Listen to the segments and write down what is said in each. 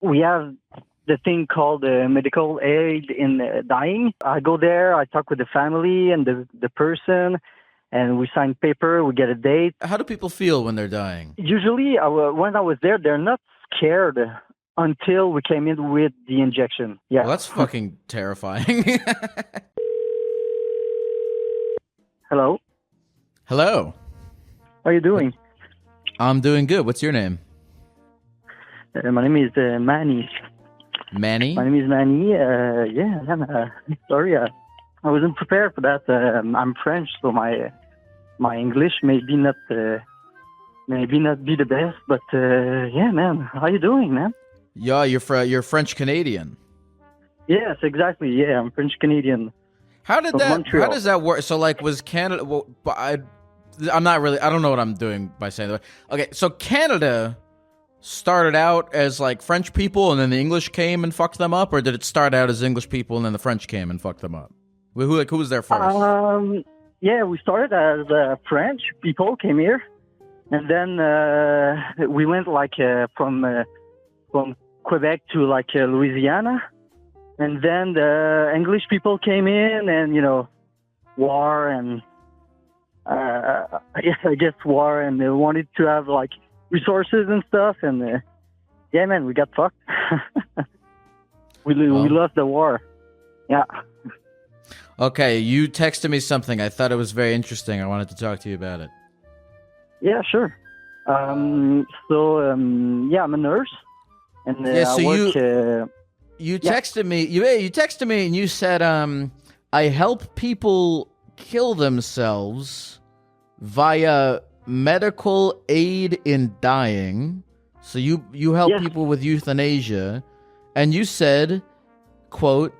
we have the thing called medical aid in dying. I go there, I talk with the family and the person, and we sign paper, we get a date. How do people feel when they're dying? Usually, when I was there, they're not scared until we came in with the injection. Yeah. Well, that's fucking terrifying. Hello? Hello. How are you doing? I'm doing good. What's your name? My name is Manny. Manny? My name is Manny. Sorry, I wasn't prepared for that. I'm French, so my English maybe not be the best, but yeah, man. How you doing, man? Yeah, you're French Canadian. Yes, exactly. Yeah, I'm French Canadian. How does that work? So like, was Canada? Well, I'm not really. I don't know what I'm doing by saying that. Okay, so Canada started out as like French people, and then the English came and fucked them up, or did it start out as English people and then the French came and fucked them up? Who was there first? Yeah, we started as French people came here, and then we went like from Quebec to like Louisiana, and then the English people came in, and war and I guess war, and they wanted to have like resources and stuff, and yeah, man, we got fucked. we lost the war. Yeah. Okay, you texted me something. I thought it was very interesting. I wanted to talk to you about it. Yeah, sure. Yeah, I'm a nurse, and yeah. So I work, you texted me. You texted me, and you said, I help people kill themselves via medical aid in dying. So you help people with euthanasia, and you said, quote,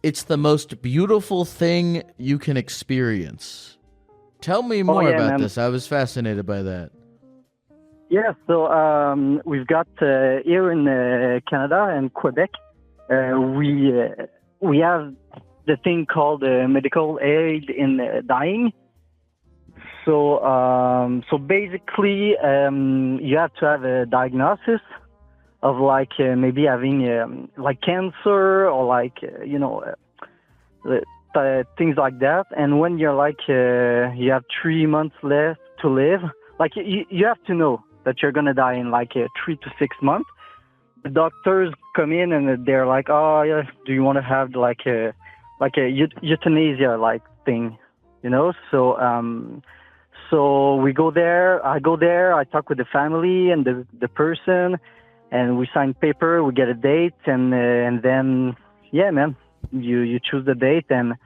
"It's the most beautiful thing you can experience." Tell me more about this. I was fascinated by that. Yeah, so we've got here in Canada and Quebec, we have the thing called medical aid in dying. So basically, you have to have a diagnosis of like maybe having like cancer or like things like that. And when you're like you have 3 months left to live, like you have to know that you're gonna die in like 3 to 6 months. The doctors come in and they're like, "Oh yeah, do you want to have like a euthanasia like thing?" So we go there. I go there. I talk with the family and the person, and we sign paper. We get a date, and then yeah, man, you choose the date, and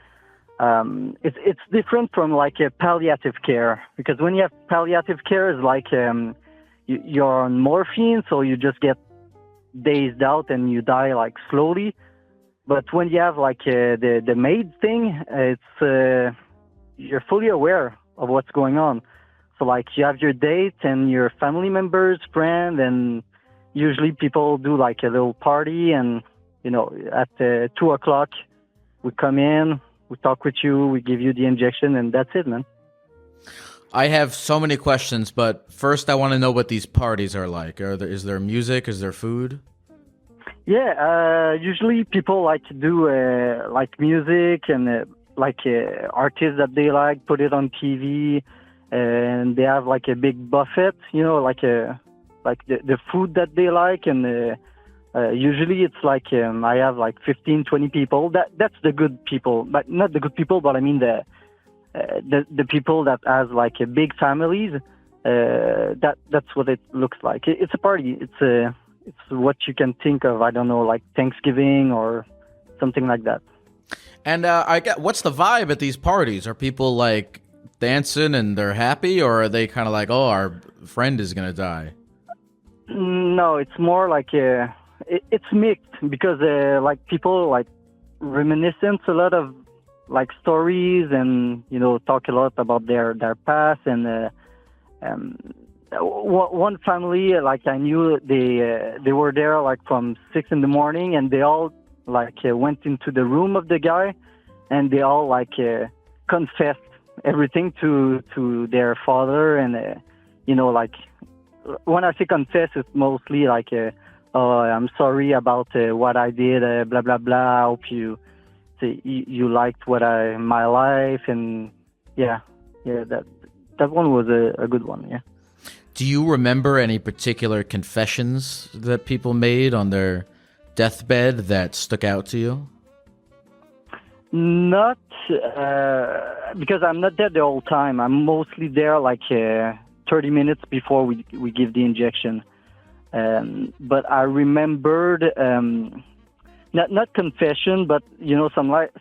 it's different from like a palliative care, because when you have palliative care, it's like you're on morphine, so you just get dazed out and you die like slowly. But when you have like the MAID thing, it's you're fully aware of what's going on. So like you have your date and your family members, friend, and usually people do like a little party, and at 2 o'clock we come in, we talk with you, we give you the injection, and that's it, man. I have so many questions, but first I want to know what these parties are like. Is there music? Is there food? Yeah, usually people like to do like music and artists that they like, put it on TV, and they have like a big buffet, like the food that they like, and usually it's like I have like 15, 20 people. That's the good people, but not the good people, but I mean the people that has like big families. That's what it looks like. It's a party. It's what you can think of. I don't know, like Thanksgiving or something like that. And what's the vibe at these parties? Are people like dancing and they're happy, or are they kind of like, oh, our friend is gonna die? No, it's more like it's mixed, because like people like reminiscence a lot of like stories, and talk a lot about their past, and one family, like I knew, they were there like from 6 in the morning, and they all like went into the room of the guy, and they all like confessed everything to their father, and like when I say confess, it's mostly like "Oh, I'm sorry about what I did. Blah blah blah. I hope you liked my life." And yeah, that one was a good one. Yeah. Do you remember any particular confessions that people made on their deathbed that stuck out to you? Not because I'm not there the whole time. I'm mostly there like 30 minutes before we give the injection. But I remembered not confession, but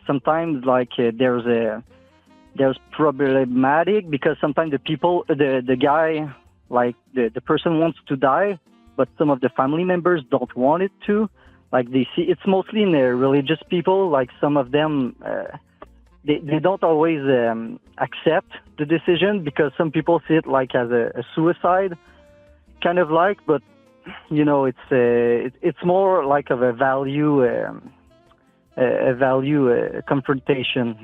sometimes like there's problematic because sometimes the guy, like the person wants to die, but some of the family members don't want it to. Like they see, it's mostly in the religious people. Like some of them, they don't always accept the decision because some people see it like as a suicide, kind of like. But it's more like of a value confrontation.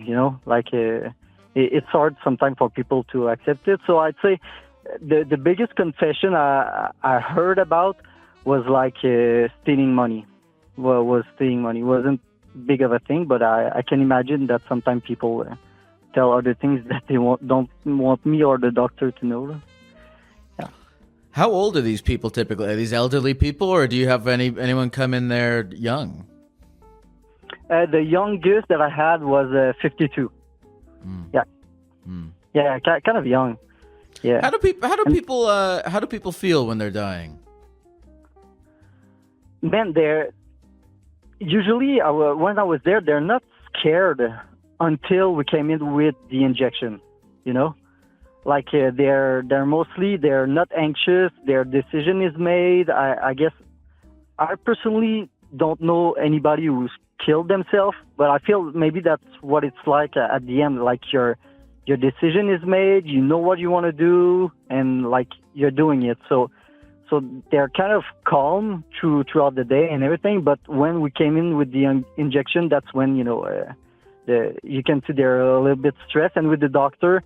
Like it's hard sometimes for people to accept it. So I'd say the biggest confession I heard about was like stealing money. Was stealing money. Wasn't big of a thing, but I can imagine that sometimes people tell other things that they don't want me or the doctor to know. Yeah. How old are these people typically? Are these elderly people, or do you have anyone come in there young? The youngest that I had was 52. Yeah. Yeah, kind of young. Yeah. How do people feel when they're dying? Man, usually when I was there, they're not scared until we came in with the injection. Like they're not anxious. Their decision is made. I guess I personally don't know anybody who's killed themselves, but I feel maybe that's what it's like at the end. Like your decision is made. You know what you want to do, and like you're doing it. So they're kind of calm throughout the day and everything. But when we came in with the injection, that's when you can see they're a little bit stressed. And with the doctor,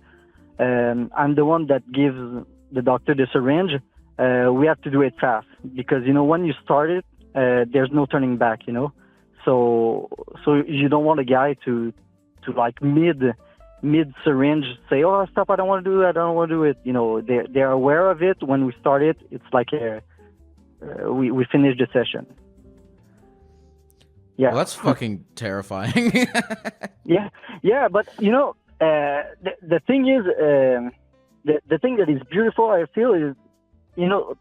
I'm the one that gives the doctor the syringe. We have to do it fast because when you start it, there's no turning back. So you don't want a guy to like mid syringe say, "Oh, stop! I don't want to do it." They're aware of it. When we start it, it's like we finish the session. Yeah, well, that's fucking terrifying. yeah. But the thing is, the thing that is beautiful, I feel, is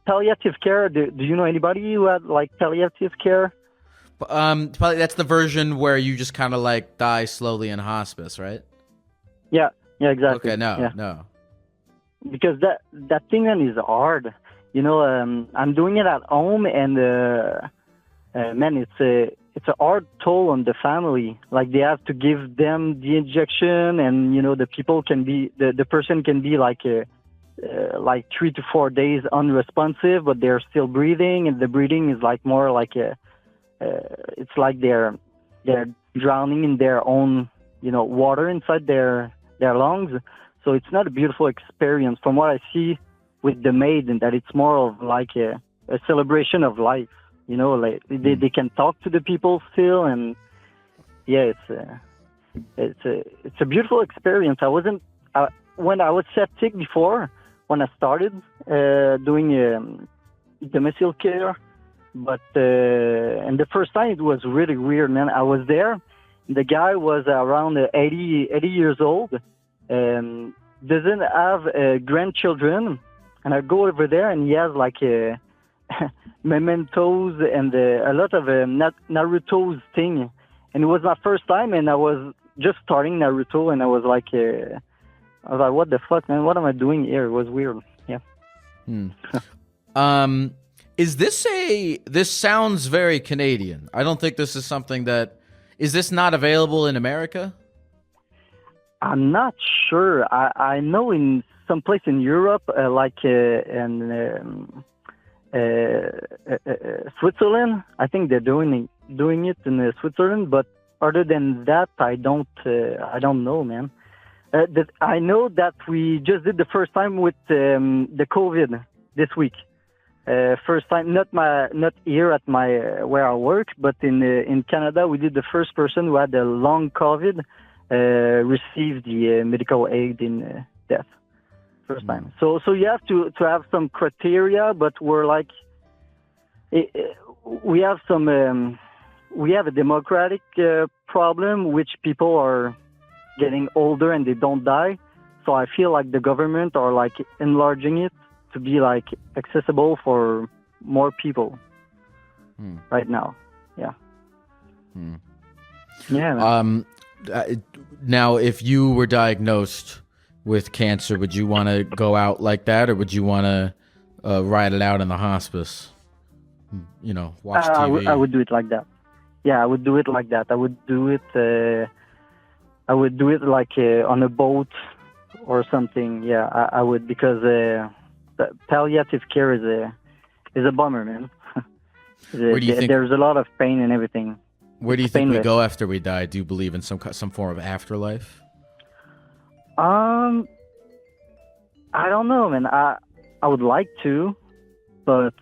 palliative care. Do you know anybody who had like palliative care? Probably that's the version where you just kind of like die slowly in hospice, right? Yeah, exactly. Okay, no. Because that thing then is hard. I'm doing it at home, and man, it's a hard toll on the family. Like they have to give them the injection, and the person can be like 3 to 4 days unresponsive, but they're still breathing, and the breathing is like more like it's like they're drowning in their own water inside their lungs. So it's not a beautiful experience from what I see with the maid, and that it's more of like a celebration of life. Like they can talk to the people still, and yeah, it's a beautiful experience. I wasn't when I was septic before when I started doing domicile care, but and the first time it was really weird, man. I was there. The guy was around 80 years old, and doesn't have grandchildren. And I go over there, and he has like mementos and a lot of Naruto's thing. And it was my first time, and I was just starting Naruto, and I was like, what the fuck, man? What am I doing here? It was weird. Yeah. Is this sounds very Canadian. I don't think this is something is this not available in America? I'm not sure. I know in some place in Europe, like in Switzerland, I think they're doing it in Switzerland. But other than that, I don't know, man. I know that we just did the first time with the COVID this week. First time, not here at my where I work, but in Canada, we did the first person who had a long COVID receive the medical aid in death. First time. So you have to have some criteria, but we're like, we have a democratic problem, which people are getting older and they don't die. So I feel like the government are like enlarging it to be like accessible for more people right now. Yeah. Yeah. Now, if you were diagnosed with cancer, would you want to go out like that, or would you want to ride it out in the hospice? You know, watch TV. I would do it like that. Yeah, I would do it like that. I would do it. Like on a boat or something. Yeah, I would, because palliative care is a bummer, man. Where do you think, there's a lot of pain and everything. Where do you think we go after we die? Do you believe in some form of afterlife? I don't know, man. I would like to, but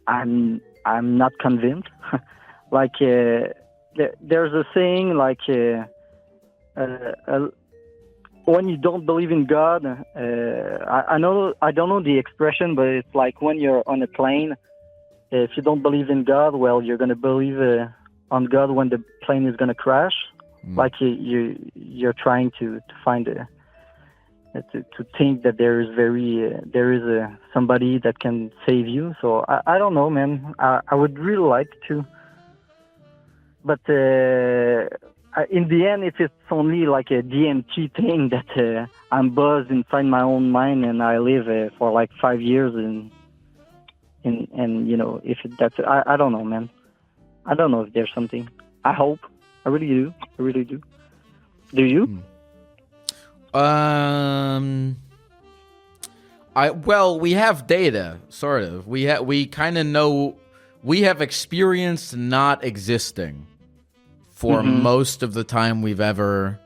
I'm not convinced. Like there's a saying like when you don't believe in God, I don't know the expression, but it's like when you're on a plane, if you don't believe in God, well, you're gonna believe on God when the plane is gonna crash. Like you're trying to find to think that there is somebody that can save you. So I don't know, man. I would really like to, but in the end, if it's only like a DMT thing that I'm buzzed inside my own mind and I live for like 5 years and you know, if that's I don't know, man. I don't know if there's something. I hope. I really do. I really do. Do you? Well, we have data, sort of. We kind of know. We have experienced not existing for most of the time we've ever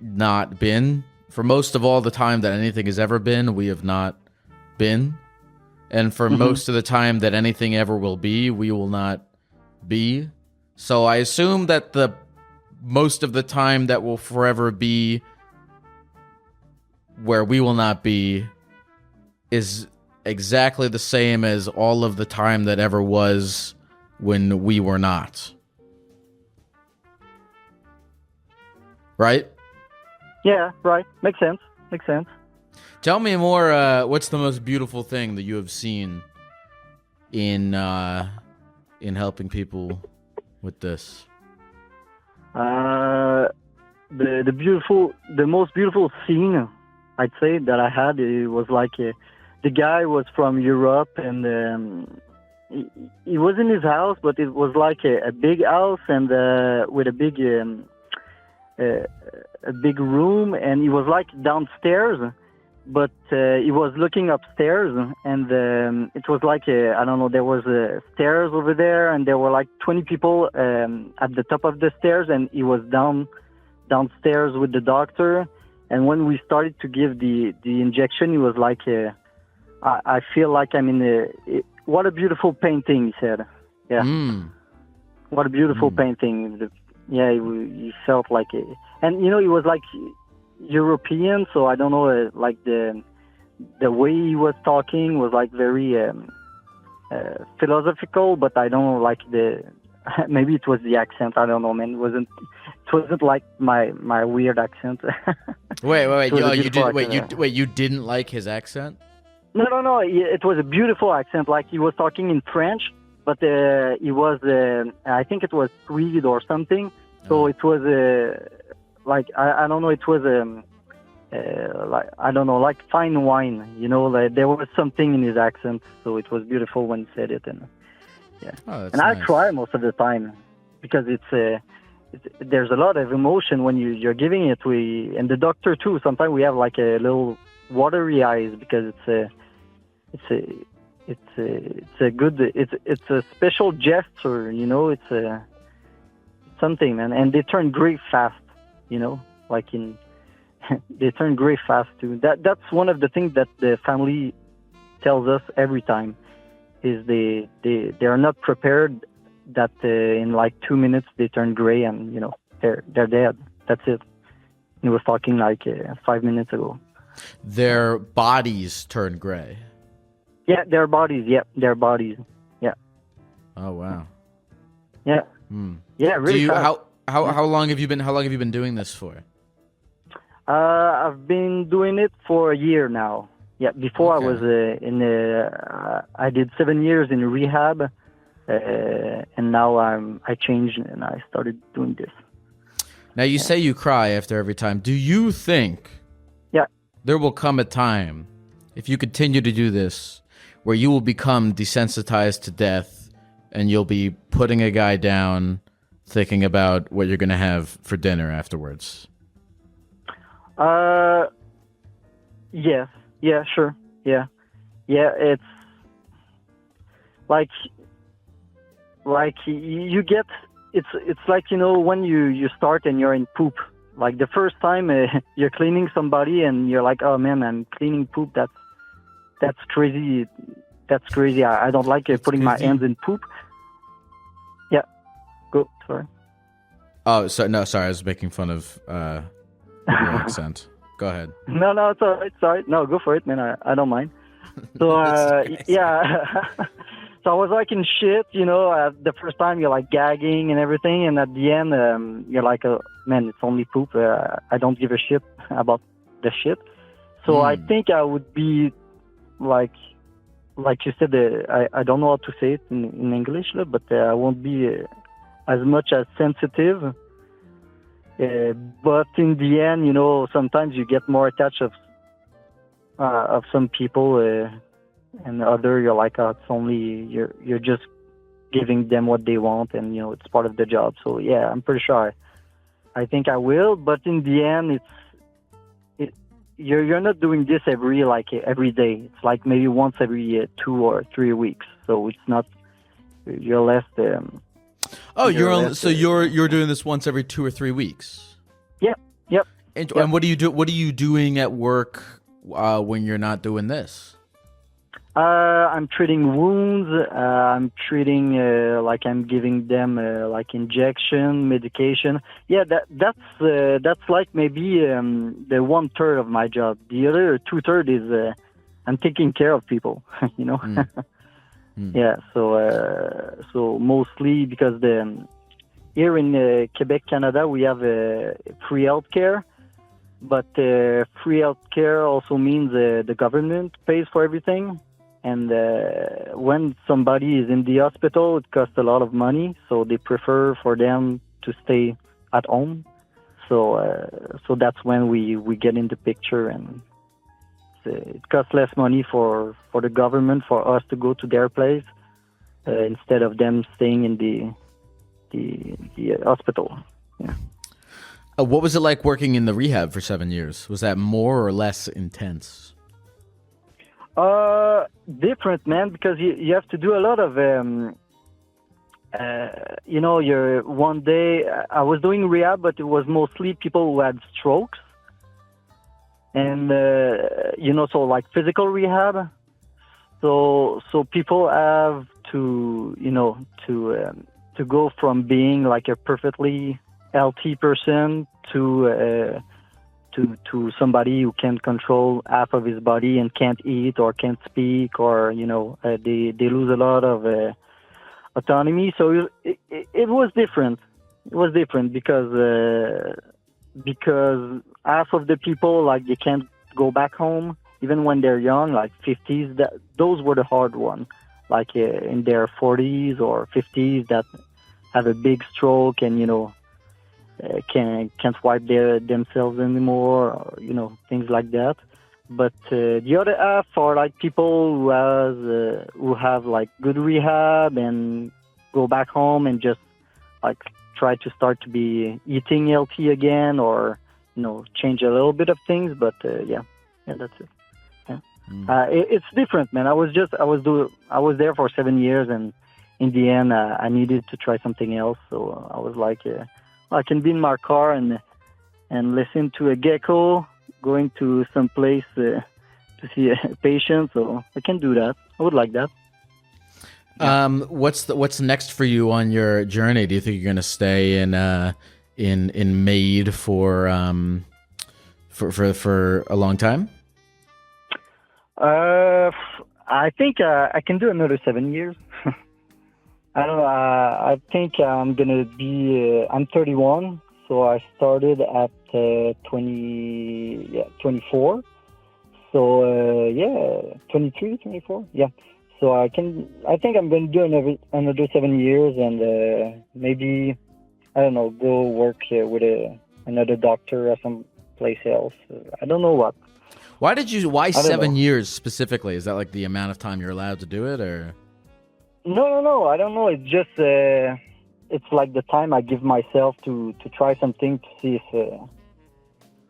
not been. For most of all the time that anything has ever been, we have not been. And for most of the time that anything ever will be, we will not be. So I assume that the most of the time that will forever be where we will not be is exactly the same as all of the time that ever was when we were not. Right? Yeah, right. Makes sense. Makes sense. Tell me more, what's the most beautiful thing that you have seen in helping people with this? The most beautiful scene I'd say that I had, it was like the guy was from Europe, and he was in his house, but it was like a big house and with a big room, and he was like downstairs, but he was looking upstairs, and it was like I don't know, there was stairs over there, and there were like 20 people at the top of the stairs, and he was downstairs with the doctor. And when we started to give the injection, he was like, I feel like I'm in what a beautiful painting, he said. Yeah. What a beautiful painting. He felt like it. And, you know, he was like European, so I don't know, like the way he was talking was like very philosophical, but I don't know, like maybe it was the accent. I don't know, man. It wasn't like my weird accent. Wait. You didn't like his accent? No. It was a beautiful accent. Like he was talking in French, but he was, I think it was Swede or something. So it was like I don't know. It was like I don't know, like fine wine. You know, like there was something in his accent. So it was beautiful when he said it, and yeah. Oh, and nice. I cry most of the time because there's a lot of emotion when you're giving it. And the doctor too. Sometimes we have like a little watery eyes because it's a special gesture. You know, it's something, man. And they turn gray fast. You know, like they turn gray fast too. That's one of the things that the family tells us every time is they are not prepared that in like 2 minutes they turn gray and they're dead. That's it. He was talking like 5 minutes ago. Their bodies turn gray. Yeah, their bodies. Yeah, their bodies. Yeah. Oh wow. Yeah. Yeah, really fast. How long have you been doing this for? I've been doing it for a year now. Yeah, before Okay. I was I did 7 years in rehab, and now I changed and I started doing this. Now you say you cry after every time. Do you think there will come a time, if you continue to do this, where you will become desensitized to death and you'll be putting a guy down, thinking about what you're going to have for dinner afterwards? Yes. Yeah, sure. Yeah. Yeah, it's like you get, it's like, when you start and you're in poop. Like the first time you're cleaning somebody and you're like, oh man, I'm cleaning poop. That's crazy. That's crazy. I don't like putting my hands in poop. Yeah. Go. Sorry. Oh, sorry. I was making fun of your accent. Go ahead. No, it's all right. Sorry. No, go for it, man. I don't mind. So, yeah. So I was like in shit, the first time you're like gagging and everything. And at the end, you're like, man, it's only poop. I don't give a shit about the shit. So I think I would be like you said, I don't know how to say it in English, but I won't be as much as sensitive. But in the end, sometimes you get more attached of some people, and other you're like, oh, it's only you're just giving them what they want, and it's part of the job. So yeah, I'm pretty sure I think I will. But in the end, you're not doing this every day. It's like maybe once every 2 or 3 weeks. So it's not, you're less. You're doing this once every 2 or 3 weeks. Yep. And what do you do? What are you doing at work when you're not doing this? I'm treating wounds. I'm treating I'm giving them injection, medication. Yeah, that's like maybe the 1/3 of my job. The other 2/3 is I'm taking care of people. Yeah. So mostly because here in Quebec, Canada, we have free healthcare. But free healthcare also means the government pays for everything. And when somebody is in the hospital, it costs a lot of money, so they prefer for them to stay at home. So that's when we get in the picture, and it costs less money for the government for us to go to their place instead of them staying in the hospital. Yeah. What was it like working in the rehab for 7 years? Was that more or less intense? Different, man, because you have to do a lot of, one day I was doing rehab, but it was mostly people who had strokes. And, so like physical rehab. So people have to, to go from being like a perfectly healthy person to somebody who can't control half of his body and can't eat or can't speak, or they lose a lot of autonomy. So it was different. It was different because half of the people, like, they can't go back home even when they're young, like 50s. Those were the hard ones, like in their 40s or 50s, that have a big stroke and can't wipe themselves anymore, or, things like that. But the other half are like people who have like good rehab and go back home and just like try to start to be eating healthy again, or change a little bit of things. But yeah, that's it. Yeah. It's different, man. I was there for 7 years, and in the end, I needed to try something else. So I was like, I can be in my car and listen to a Gecko, going to some place to to see a patient, so I can do that. I would like that. What's next for you on your journey? Do you think you're gonna stay in Maid for a long time? I think I can do another 7 years. I don't know. I think I'm gonna be. I'm 31, so I started at 24. So 23, 24. Yeah. So I think I'm going to do another 7 years, and maybe, I don't know, go work with another doctor or some place else. I don't know what. Why 7 years specifically? Is that like the amount of time you're allowed to do it, or? No. I don't know. It's just it's like the time I give myself to try something to see if.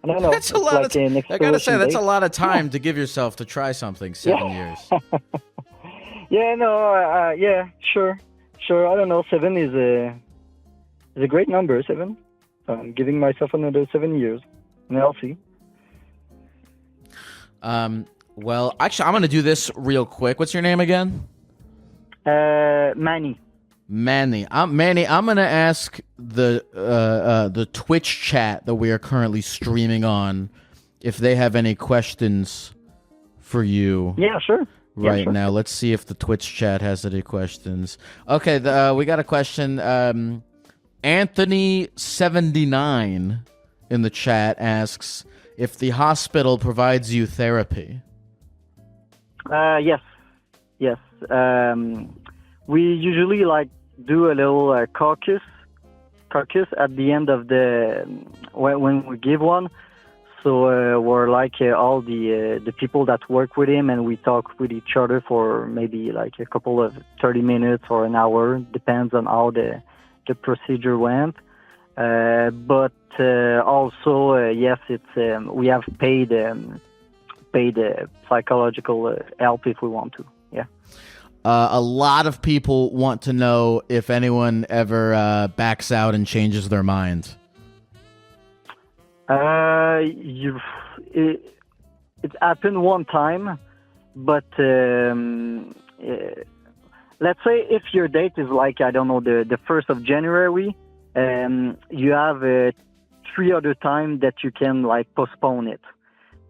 I don't know. That's a lot like of I gotta say, that's a lot of time to give yourself to try something. 7 years. Yeah, no, yeah, sure. I don't know. 7 is a great number. 7. I'm giving myself another 7 years, and I'll see. Well, actually, I'm gonna do this real quick. What's your name again? Manny. Manny. I'm gonna ask the Twitch chat that we are currently streaming on if they have any questions for you. Yeah, sure. Right now, let's see if the Twitch chat has any questions. Okay, we got a question. Anthony79 in the chat asks if the hospital provides you therapy. Yes. We usually do a little caucus at the end of when we give one. So we're all the people that work with him, and we talk with each other for maybe a couple of 30 minutes or an hour, depends on how the procedure went. But also, yes, it's we have paid psychological help if we want to. Yeah. A lot of people want to know if anyone ever backs out and changes their mind. It happened one time, but let's say if your date is I don't know, the 1st of January, you have 3 other times that you can postpone it.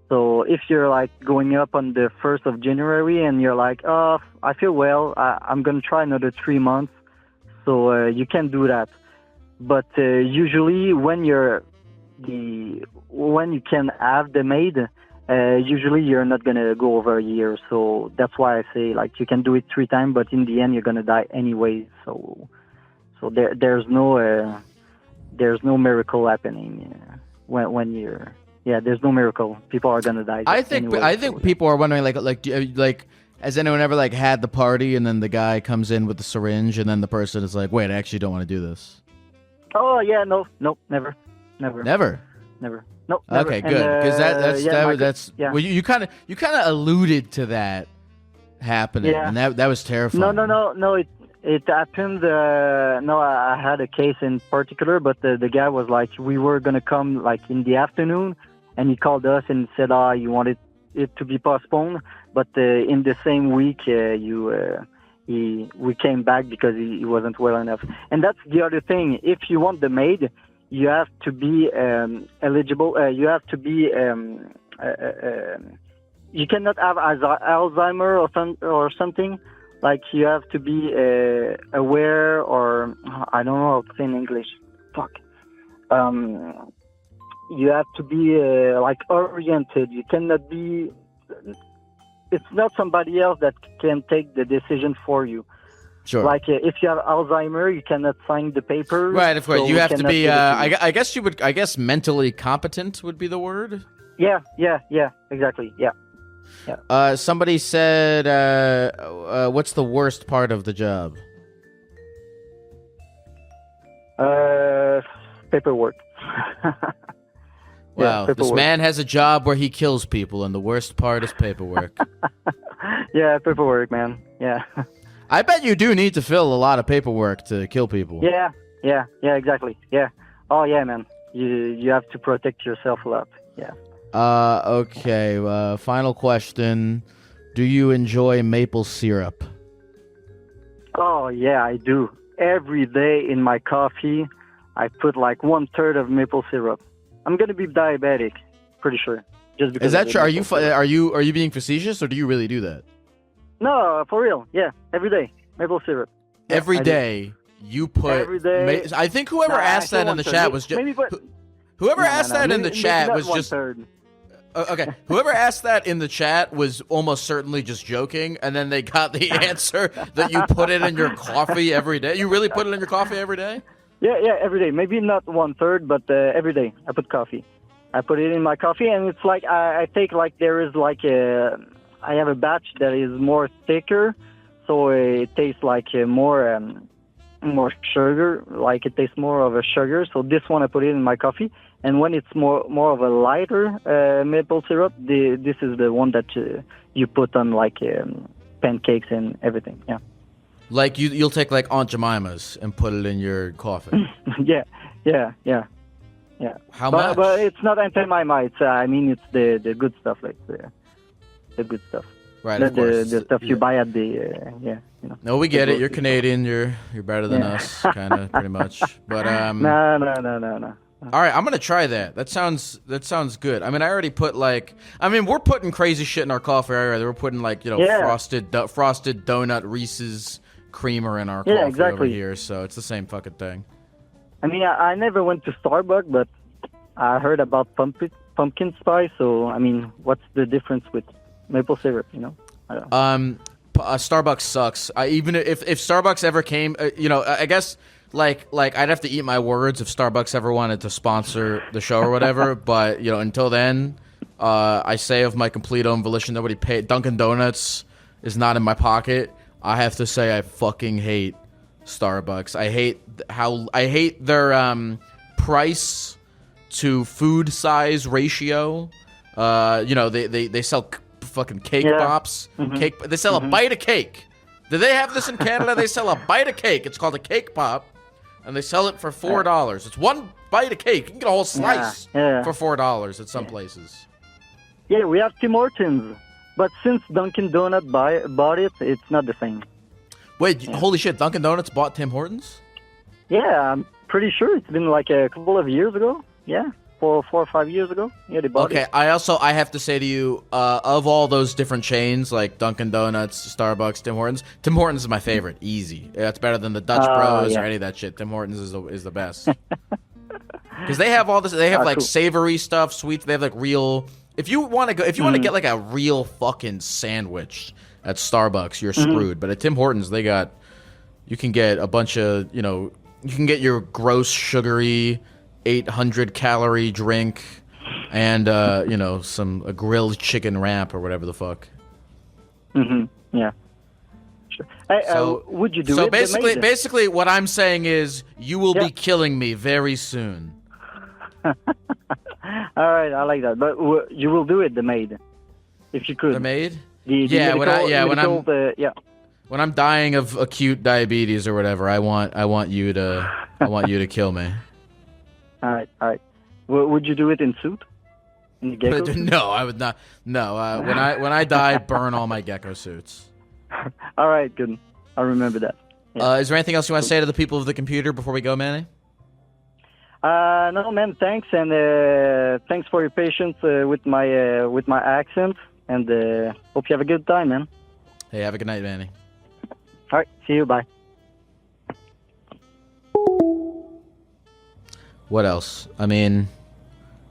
So if you're going up on the 1st of January and you're oh, I feel well, I'm going to try another 3 months. So you can do that. But usually when you can have the maid, usually you're not going to go over a year. So that's why I say you can do it 3 times, but in the end you're going to die anyway. So there's no miracle happening when you're. Yeah, there's no miracle. People are gonna die. I think people are wondering has anyone ever had the party and then the guy comes in with the syringe and then the person is wait, I actually don't want to do this. Oh yeah, no, never. Never. No. Okay, good, because that's yeah. Well, you kind of alluded to that happening, and that was terrifying. No. It happened. No, I had a case in particular, but the guy was we were gonna come in the afternoon, and he called us and said, you wanted it to be postponed, but in the same week, we came back because he wasn't well enough. And that's the other thing. If you want the maid, you have to be eligible. You have to be. You cannot have Alzheimer or something. You have to be aware, or I don't know how to say in English. Fuck. You have to be oriented. You cannot be. It's not somebody else that can take the decision for you. Sure. If you have Alzheimer, you cannot sign the paper. Right, of course. So you have to be. I guess mentally competent would be the word. Yeah, exactly. Yeah. Somebody said, what's the worst part of the job? Paperwork. Wow, paperwork. This man has a job where he kills people, and the worst part is paperwork. Yeah, paperwork, man. Yeah. I bet you do need to fill a lot of paperwork to kill people. Yeah, exactly. Yeah. Oh, yeah, man. You have to protect yourself a lot. Yeah. Okay. Final question. Do you enjoy maple syrup? Oh yeah, I do. Every day in my coffee, I put like 1/3 of maple syrup. I'm gonna be diabetic, pretty sure. Just because Is that of true? the Are you maple syrup. are you being facetious, or do you really do that? No, for real. Yeah, every day maple syrup. Yeah, Every I do. day you put. Every day. I think whoever Nah, asked still that in the 1/3. chat was just. maybe, but Whoever no, asked no, that in maybe, the chat maybe was not just. 1/3. Okay, whoever asked that in the chat was almost certainly just joking, and then they got the answer that you put it in your coffee every day. You really put it in your coffee every day? Yeah, every day. Maybe not 1/3, but every day I put coffee. I put it in my coffee, and it's like I take like there is like I have a batch that is more thicker, so it tastes like more sugar, like it tastes more of a sugar. So this one I put it in my coffee, and when it's more of a lighter maple syrup, this is the one that you put on like pancakes and everything. Yeah. Like you'll take like Aunt Jemima's and put it in your coffee. yeah. How much? But it's not anti-mima. It's I mean it's the good stuff, like the good stuff. Right, the, of course. the stuff you buy at the you know. No, we get it. You're grocery Canadian. You're better than us, kind of, pretty much. But No. all right, I'm gonna try that. That sounds good. I mean, I already put like, we're putting crazy shit in our coffee already. We're putting like, Yeah. frosted donut Reese's creamer in our coffee Yeah, exactly. over here. So it's the same fucking thing. I mean, I never went to Starbucks, but I heard about pumpkin spice. So I mean, what's the difference with maple syrup? You know, I don't know. Starbucks sucks. Even if Starbucks ever came, I guess like I'd have to eat my words if Starbucks ever wanted to sponsor the show or whatever. But until then, I say of my complete own volition, nobody paid. Dunkin' Donuts is not in my pocket. I have to say I fucking hate Starbucks. I hate their price to food size ratio. They sell fucking cake pops. Mm-hmm. They sell a bite of cake. Do they have this in Canada? They sell a bite of cake. It's called a cake pop, and they sell it for $4. It's one bite of cake. You can get a whole slice Yeah. for $4 at some places. Yeah, we have Tim Hortons, but since Dunkin' Donut bought it, it's not the same. Wait, holy shit! Dunkin' Donuts bought Tim Hortons? Yeah, I'm pretty sure it's been like a couple of years ago. Yeah, 4 or 5 years ago. Yeah, they bought it. Okay, I have to say to you, of all those different chains like Dunkin' Donuts, Starbucks, Tim Hortons is my favorite. Easy. That's better than the Dutch Bros or any of that shit. Tim Hortons is the best. Because they have all this. They have like cool. savory stuff, sweets. They have like real. If you want to get like a real fucking sandwich at Starbucks, you're screwed. But at Tim Hortons, you can get a bunch of, you can get your gross sugary 800 calorie drink and a grilled chicken wrap or whatever the fuck. Yeah. Sure. Hey, would you do it? So Amazing. basically what I'm saying is you will be killing me very soon. All right, I like that. But you will do it, the maid, if you could. The maid? When I'm dying of acute diabetes or whatever, I want you to kill me. All right. Would you do it in suit? In the Gecko suit? No, I would not. No, when I die, burn all my Gecko suits. All right, good. I'll remember that. Yeah. Is there anything else you want to say to the people of the computer before we go, Manny? No, man. Thanks, and thanks for your patience with my accent, and hope you have a good time, man. Hey, have a good night, Manny. All right, see you. Bye. What else? I mean,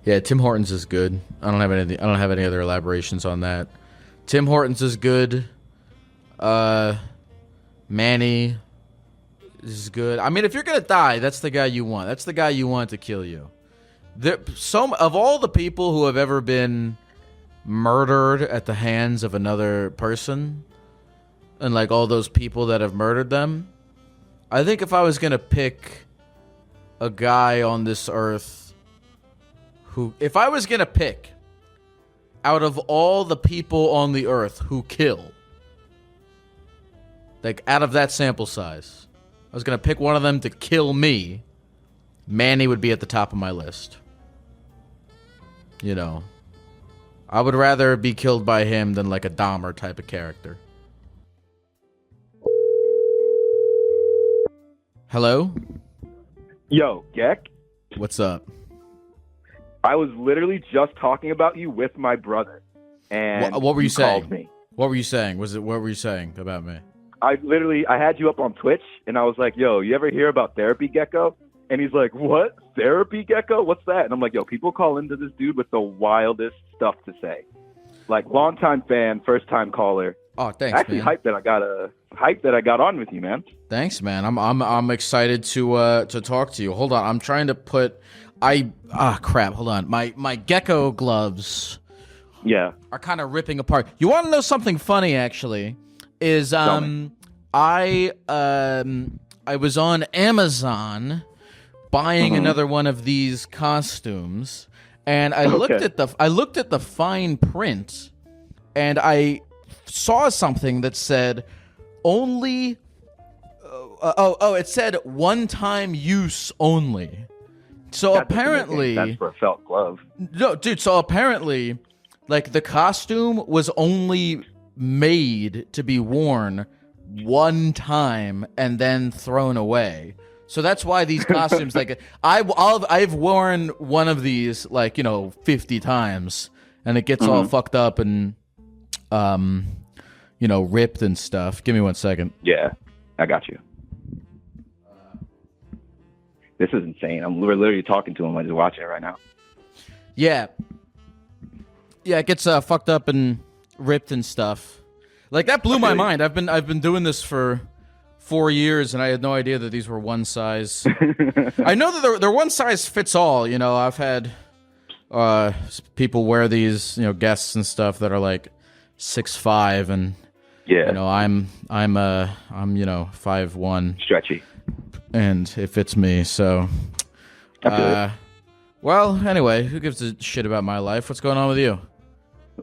yeah, Tim Hortons is good. I don't have any other elaborations on that. Tim Hortons is good. Manny is good. I mean, if you're gonna die, that's the guy you want. That's the guy you want to kill you. Of all the people who have ever been murdered at the hands of another person, and like all those people that have murdered them, I think if I was gonna pick a guy on this earth if I was gonna pick out of all the people on the earth who kill, like out of that sample size, I was gonna pick one of them to kill me, Manny would be at the top of my list. I would rather be killed by him than like a Dahmer type of character. Hello? Yo, Geck, What's up? I was literally just talking about you with my brother. And What were you saying? called me. What were you saying? What were you saying about me? I had you up on Twitch, and I was like, yo, you ever hear about therapy, Gecko? And he's like, what? Therapy, Gecko? What's that? And I'm like, yo, people call into this dude with the wildest stuff to say. Like, longtime fan, first-time caller. Oh, thanks, Actually, man. hyped that I got on with you, man. Thanks, man. I'm excited to talk to you. Hold on, I'm trying to put crap. Hold on. My Gecko gloves Yeah. are kind of ripping apart. You want to know something funny? Actually, is I was on Amazon buying another one of these costumes, and I looked at the fine print, and I saw something that said only. It said one-time use only. So That doesn't make any apparently, sense for a felt glove. no, dude. So apparently, like the costume was only made to be worn one time and then thrown away. So that's why these costumes, like I've worn one of these like 50 times, and it gets all fucked up and ripped and stuff. Give me 1 second. Yeah, I got you. This is insane. We're literally talking to him. I'm just watching it right now. Yeah, it gets fucked up and ripped and stuff. Like that blew my mind. I've been doing this for 4 years, and I had no idea that these were one size. I know that they're one size fits all. I've had people wear these, guests and stuff that are like 6'5", and I'm 5'1", Stretchy. and it fits me. So, well, anyway, who gives a shit about my life? What's going on with you?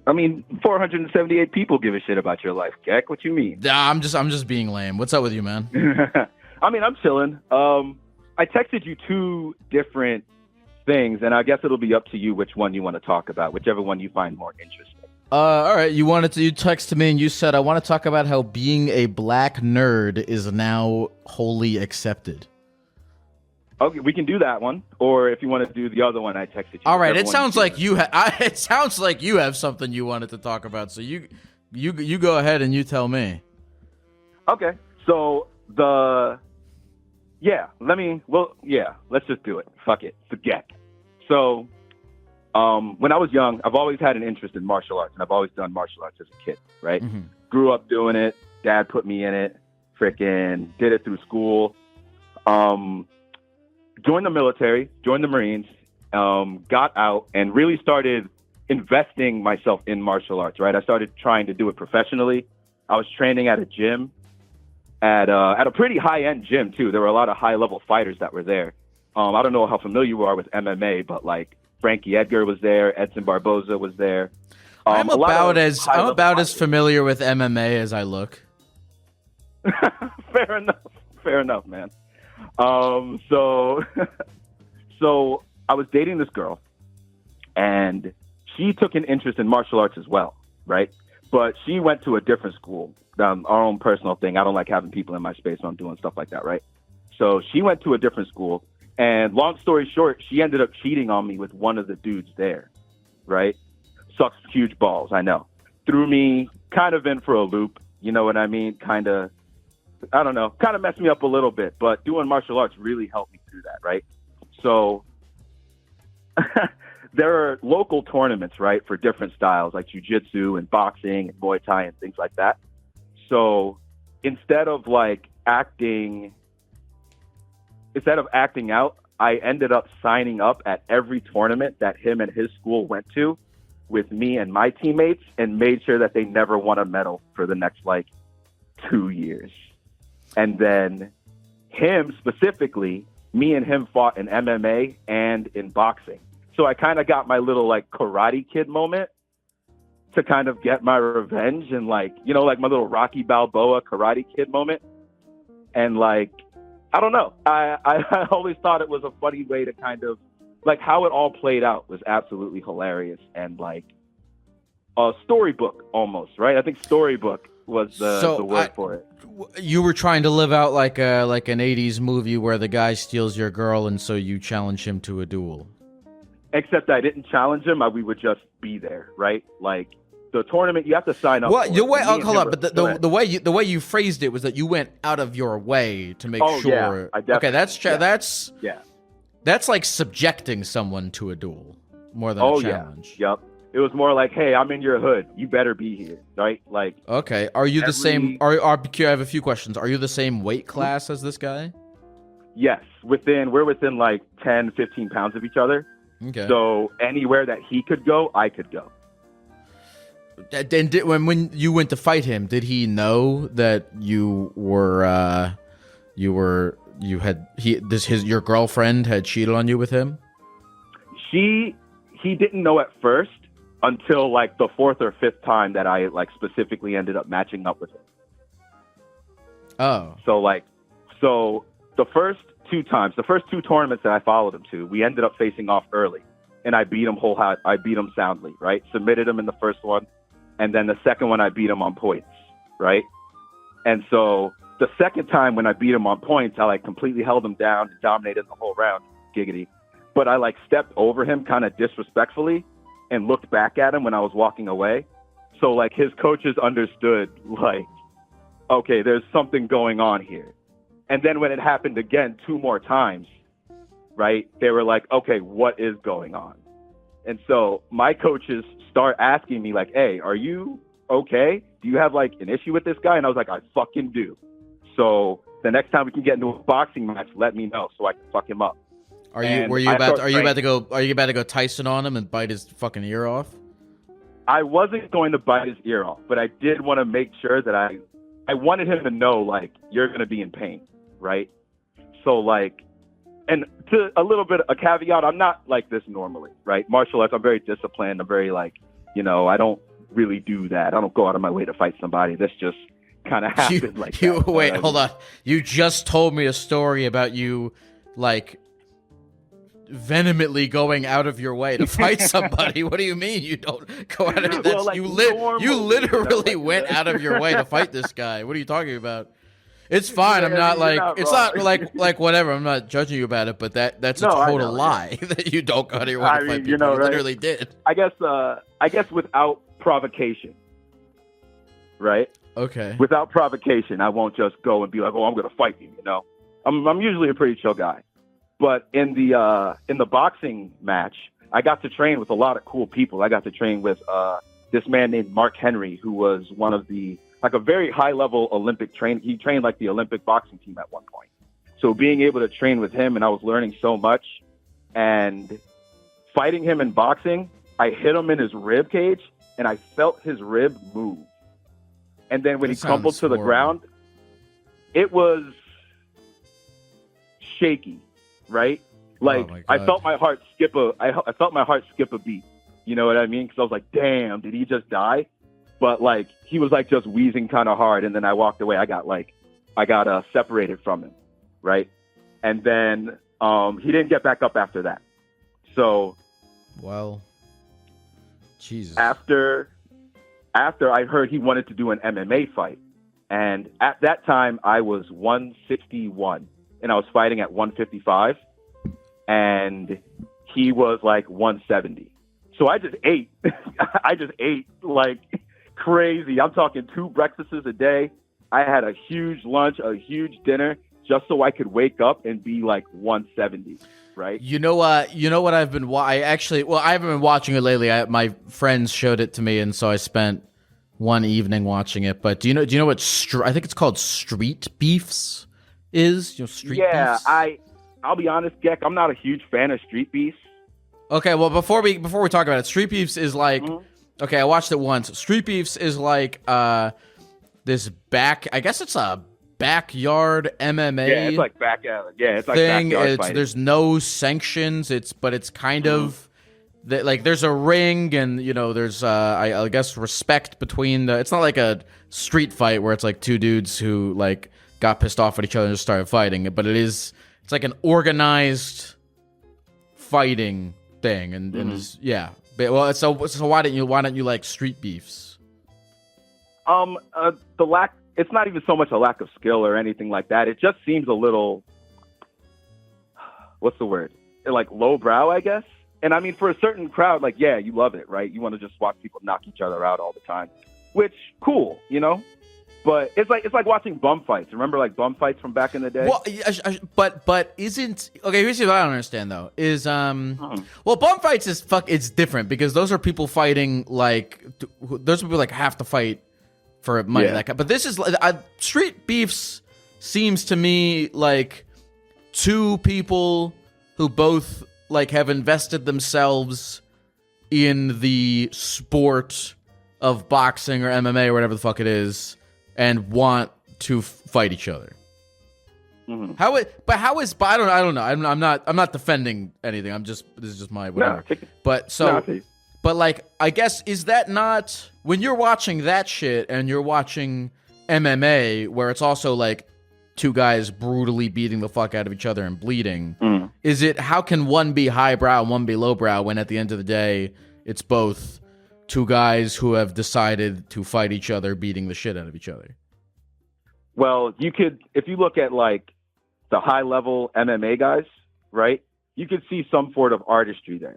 I mean, 478 people give a shit about your life, Geck. What you mean? Nah, I'm just being lame. What's up with you, man? I mean, I'm chilling. I texted you 2 different things, and I guess it'll be up to you which one you want to talk about, whichever one you find more interesting. All right. You texted me and you said, I want to talk about how being a black nerd is now wholly accepted. Okay, we can do that one, or if you want to do the other one, I texted you. All right. It sounds like it sounds like you have something you wanted to talk about. So you go ahead and you tell me. Okay. So let's just do it. Fuck it. Forget. So, when I was young, I've always had an interest in martial arts, and I've always done martial arts as a kid, right? Mm-hmm. Grew up doing it. Dad put me in it. Frickin' did it through school. Joined the military, joined the Marines, got out, and really started investing myself in martial arts, right? I started trying to do it professionally. I was training at a gym, at a pretty high-end gym, too. There were a lot of high-level fighters that were there. I don't know how familiar you are with MMA, but, like, Frankie Edgar was there, Edson Barboza was there. I'm about as familiar with MMA as I look. Fair enough, man. So I was dating this girl, and she took an interest in martial arts as well, right? But she went to a different school, our own personal thing. I don't like having people in my space when I'm doing stuff like that, right? So she went to a different school, and long story short, she ended up cheating on me with one of the dudes there, right? Sucks huge balls, I know. Threw me kind of in for a loop, you know what I mean? Kind of messed me up a little bit, but doing martial arts really helped me through that, right? So there are local tournaments, right, for different styles like jiu-jitsu and boxing and Muay Thai and things like that. So instead of acting out, I ended up signing up at every tournament that him and his school went to with me and my teammates, and made sure that they never won a medal for the next 2 years. And then him specifically, me and him fought in MMA and in boxing. So I kind of got my little Karate Kid moment to kind of get my revenge, and my little Rocky Balboa Karate Kid moment. And I don't know. I always thought it was a funny way to kind of how it all played out was absolutely hilarious. And storybook almost, right? I think storybook was the word for it. You were trying to live out like an 80s movie where the guy steals your girl, and so you challenge him to a duel. Except I didn't challenge him. We would just be there, right? Like the tournament, you have to sign up. Well, the way, hold on, but the way you phrased it was that you went out of your way to make sure. Yeah, okay, that's like subjecting someone to a duel more than a challenge. Yeah. Yep. It was more like, hey, I'm in your hood. You better be here, right? Like, okay. Are you the same? I have a few questions. Are you the same weight class as this guy? Yes. We're within like 10, 15 pounds of each other. Okay. So anywhere that he could go, I could go. And when you went to fight him, did he know that your girlfriend had cheated on you with him? He didn't know at first until like the fourth or fifth time that I like specifically ended up matching up with him. Oh. So the first two tournaments that I followed him to, we ended up facing off early, and I beat him I beat him soundly, right? Submitted him in the first one, and then the second one I beat him on points, right? And so the second time when I beat him on points, I like completely held him down and dominated the whole round, giggity. But I like stepped over him kind of disrespectfully and looked back at him when I was walking away. So like his coaches understood like, okay, there's something going on here. And then when it happened again 2 more times, right, they were like, okay, what is going on? And so my coaches start asking me like, hey, are you okay? Do you have like an issue with this guy? And I was like, I fucking do. So the next time we can get into a boxing match, let me know so I can fuck him up. Are you about to go Tyson on him and bite his fucking ear off? I wasn't going to bite his ear off, but I did want to make sure that I wanted him to know like you're going to be in pain, right? So like, and to a little bit a caveat, I'm not like this normally, right? Martial arts, I'm very disciplined. I'm very like, I don't really do that. I don't go out of my way to fight somebody. This just kind of happened Wait, hold on. You just told me a story about you like vehemently going out of your way to fight somebody. What do you mean you don't go out of that? Well, you literally went out of your way to fight this guy. What are you talking about? It's fine. I'm not like it's not like whatever. I'm not judging you about it, but that's a total lie that you don't go out of your way to fight people. You literally did. I guess without provocation, right? Okay. Without provocation, I won't just go and be like, "Oh, I'm going to fight you." I'm usually a pretty chill guy. But in the boxing match, I got to train with a lot of cool people. I got to train with this man named Mark Henry, who was one of the like a very high level Olympic trainer. He trained like the Olympic boxing team at one point. So being able to train with him, and I was learning so much. And fighting him in boxing, I hit him in his rib cage, and I felt his rib move. And then when he crumbled to the ground, it was shaky. Right? Like I felt my heart skip a beat. You know what I mean? Because I was like, damn, did he just die? But like he was like just wheezing kind of hard, and then I walked away. I got separated from him, right? And then he didn't get back up after that. So, well, Jesus. After I heard he wanted to do an MMA fight, and at that time I was 161. And I was fighting at 155, and he was like 170. So I just ate. I just ate like crazy. I'm talking 2 breakfasts a day. I had a huge lunch, a huge dinner, just so I could wake up and be like 170. Right? You know what I've been. I haven't been watching it lately. My friends showed it to me, and so I spent one evening watching it. But do you know what? I think it's called Street Beefs. Street beefs? I'll be honest, Geck, I'm not a huge fan of street beefs. Okay, well before we talk about it, street beefs is like okay, I watched it once. Street beefs is like this I guess it's a backyard MMA. Yeah, it's like it's like backyard fighting. There's no sanctions. It's kind of like there's a ring, and there's I guess respect between it's not like a street fight where it's like 2 dudes who like got pissed off at each other and just started fighting. But it's like an organized fighting thing. And Well, so why don't you like street beefs? The lack. It's not even so much a lack of skill or anything like that. It just seems a little. What's the word? Like lowbrow, I guess. And I mean, for a certain crowd, like, yeah, you love it, right? You want to just watch people knock each other out all the time, which cool, you know. But it's like watching bum fights. Remember, like bum fights from back in the day? Well, but isn't okay? Here's what I don't understand though. Is well, bum fights is it's different because those are people fighting like those people like have to fight for money. Yeah. But this is street beefs seems to me like two people who both like have invested themselves in the sport of boxing or MMA or whatever the fuck it is, and want to fight each other. Mm-hmm. But I don't know. I'm not defending anything. This is just my whatever. But like, I guess, is that not when you're watching that shit and you're watching MMA where it's also like two guys brutally beating the fuck out of each other and bleeding? Is it, how can one be highbrow and one be lowbrow when at the end of the day it's both two guys who have decided to fight each other, beating the shit out of each other? Well, you could, if you look at like the high level MMA guys, right? You could see some sort of artistry there.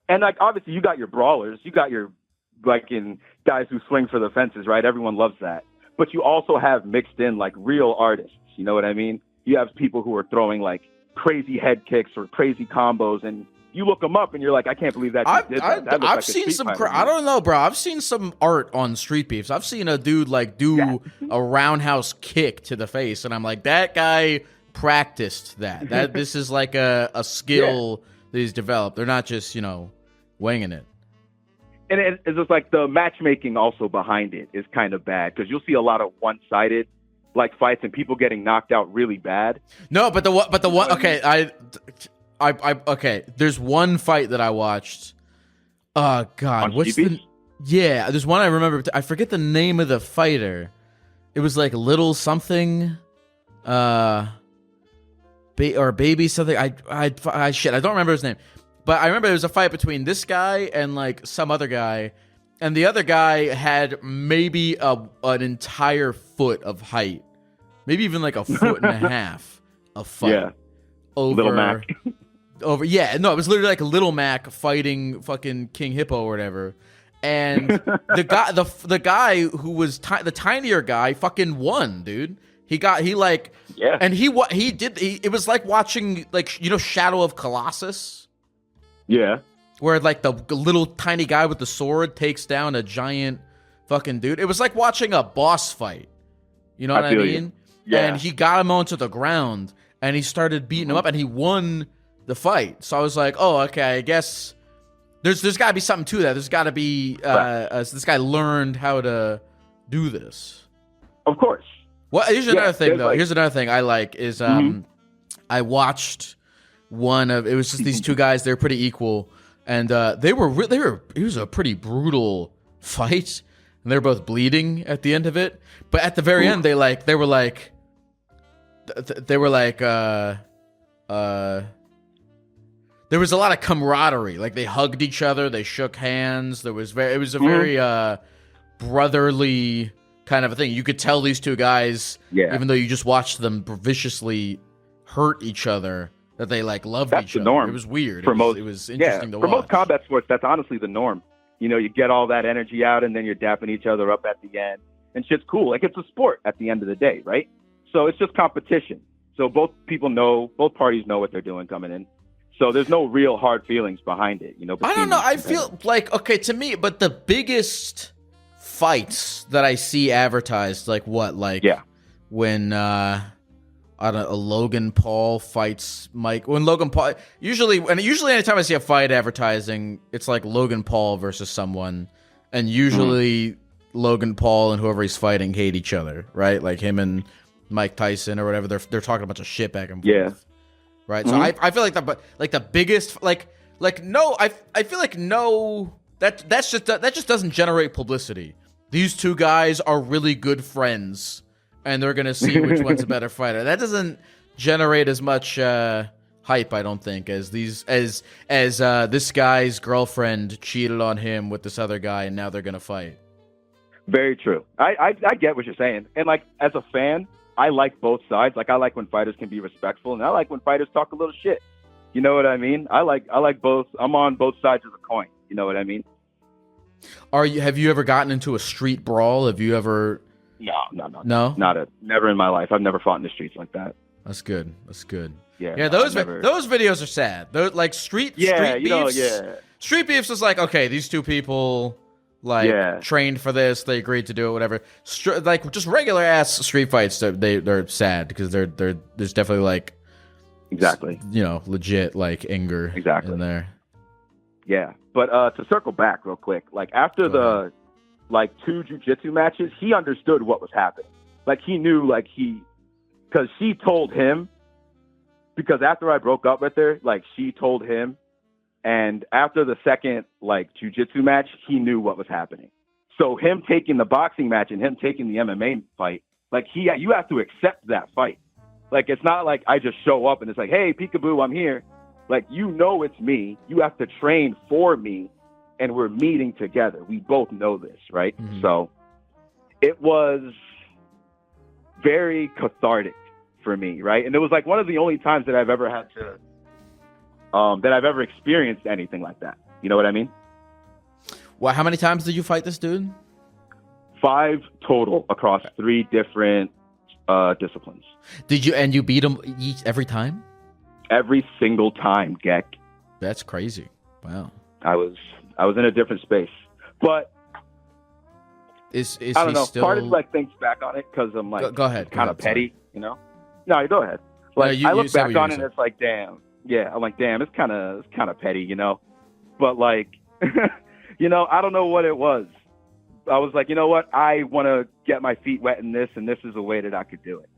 And like, obviously you got your brawlers, you got your like in guys who swing for the fences, right? Everyone loves that. But you also have mixed in like real artists. You know what I mean? You have people who are throwing like crazy head kicks or crazy combos, and you look them up and you're like, I can't believe that you did that. I've seen some, I don't know, bro. I've seen some art on street beefs. I've seen a dude like do a roundhouse kick to the face, and I'm like, that guy practiced that. This is like a skill that he's developed. They're not just, you know, winging it. And it's just like the matchmaking also behind it is kind of bad because you'll see a lot of one-sided like fights and people getting knocked out really bad. No, but the one okay, I okay. There's one fight that I watched. Oh God, what's the? Yeah, there's one I remember. I forget the name of the fighter. It was like Little something, or Baby something. I shit. I don't remember his name, but I remember there was a fight between this guy and like some other guy, and the other guy had maybe an entire foot of height, maybe even like a foot and a half of fight. Yeah, over Little Mac. Over, yeah, no, it was literally like Little Mac fighting fucking King Hippo or whatever, and the guy who was the tinier guy fucking won, dude. It was like watching like, you know, Shadow of Colossus, where like the little tiny guy with the sword takes down a giant fucking dude. It was like watching a boss fight, you know what I mean? Yeah. And he got him onto the ground and he started beating him up and he won the fight. So I was like, oh, okay, I guess there's got to be something to that. There's got to be this guy learned how to do this. Of course. Well, here's another thing though. Here's another thing I like is I watched one of, it was just these two guys. They're pretty equal, and it was a pretty brutal fight, and they were both bleeding at the end of it. But at the very end, they were like. There was a lot of camaraderie. Like they hugged each other, they shook hands. It was a very brotherly kind of a thing. You could tell these two guys, even though you just watched them viciously hurt each other, that they like loved each other. Norm. It was weird. It was interesting to watch. For most combat sports, that's honestly the norm. You know, you get all that energy out, and then you're dapping each other up at the end, and shit's cool. Like it's a sport at the end of the day, right? So it's just competition. So both parties know what they're doing coming in. So there's no real hard feelings behind it, you know. I don't know. I feel like, okay, to me, but the biggest fights that I see advertised, like what? Like when I don't know, Logan Paul fights Mike. When Logan Paul usually anytime I see a fight advertising, it's like Logan Paul versus someone, and usually Logan Paul and whoever he's fighting hate each other, right? Like him and Mike Tyson or whatever. They're talking a bunch of shit back and forth. Yeah. Right. So I feel like the biggest I feel like that just doesn't generate publicity. These two guys are really good friends, and they're gonna see which one's a better fighter. That doesn't generate as much hype, I don't think, as this guy's girlfriend cheated on him with this other guy, and now they're gonna fight. Very true. I get what you're saying, and like as a fan, I like both sides. Like I like when fighters can be respectful, and I like when fighters talk a little shit. You know what I mean? I like both. I'm on both sides of the coin. You know what I mean? Have you ever gotten into a street brawl? Have you ever? No. Never in my life. I've never fought in the streets like that. That's good. That's good. Yeah. Those videos are sad. Those like street beefs. Street beefs is like, okay, these two people trained for this. They agreed to do it. Whatever. Like just regular ass street fights. They're sad because there's definitely like exactly legit like anger in there. Yeah, but to circle back real quick, like after the like 2 jiu-jitsu matches, he understood what was happening. Like he knew, like because she told him. Because after I broke up with her, like she told him, and after the second like jiu-jitsu match, he knew what was happening. So him taking the boxing match and him taking the MMA fight, like you have to accept that fight. Like it's not like I just show up and it's like, hey, peekaboo, I'm here. Like, it's me. You have to train for me, and we're meeting together. We both know this, right? Mm-hmm. So it was very cathartic for me, right? And it was like one of the only times that I've ever had to, that I've ever experienced anything like that. You know what I mean? Well, how many times did you fight this dude? 5 total across 3 different disciplines. And you beat him every time? Every single time, Geck. That's crazy. Wow. I was in a different space, but is I don't know. Still... Part of me like thinks back on it because I'm like, go ahead. Kind of petty, you know. No, you go ahead. Like I look back on it, and it's like, damn. Yeah, I'm like, damn. It's kind of petty, you know. But like, I don't know what it was. I was like, you know what? I want to get my feet wet in this, and this is a way that I could do it.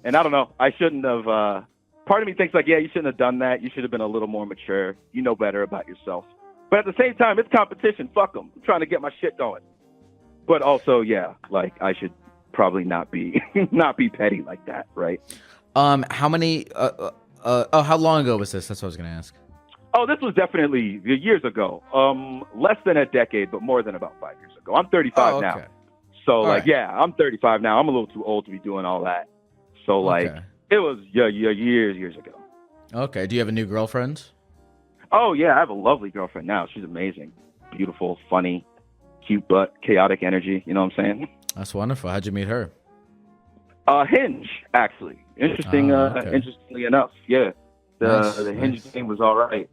And I don't know. I shouldn't have. Part of me thinks like, yeah, you shouldn't have done that. You should have been a little more mature. You know better about yourself. But at the same time, it's competition. Fuck them. I'm trying to get my shit going. But also, yeah, like I should probably not be petty like that, right? How many? How long ago was this? That's what I was gonna ask. Oh, this was definitely years ago. Less than a decade, but more than about 5 years ago. I'm 35 now. So all right. Yeah, I'm 35 now. I'm a little too old to be doing all that. So like. Okay. It was years ago. Okay. Do you have a new girlfriend? Oh, yeah. I have a lovely girlfriend now. She's amazing. Beautiful, funny, cute, but chaotic energy. You know what I'm saying? That's wonderful. How'd you meet her? Hinge, actually. Interestingly enough. Yeah. The Hinge thing was all right.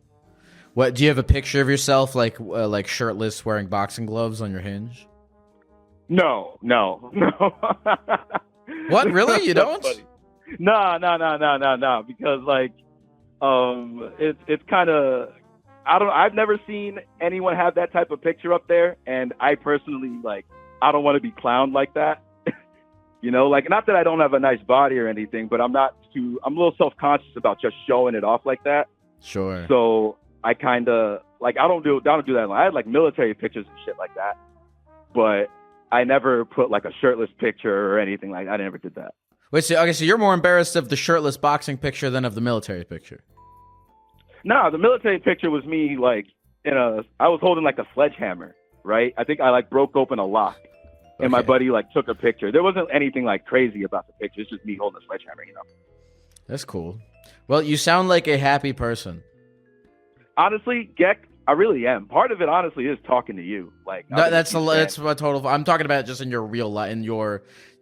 What, do you have a picture of yourself like shirtless wearing boxing gloves on your Hinge? No. What? Really? You don't? Funny. No, because like, it's kind of, I've never seen anyone have that type of picture up there, and I personally, like, I don't want to be clowned like that, like, not that I don't have a nice body or anything, but I'm a little self-conscious about just showing it off like that. Sure. So I kind of, like, I don't do that. I had like military pictures and shit like that, but I never put like a shirtless picture or anything like that. I never did that. Wait, so you're more embarrassed of the shirtless boxing picture than of the military picture? No, the military picture was me like I was holding like a sledgehammer, right? I think I like broke open a lock, and my buddy like took a picture. There wasn't anything like crazy about the picture. It's just me holding a sledgehammer, That's cool. Well, you sound like a happy person. Honestly, Geck, I really am. Part of it, honestly, is talking to you. Like that's a total. I'm talking about just in your real life.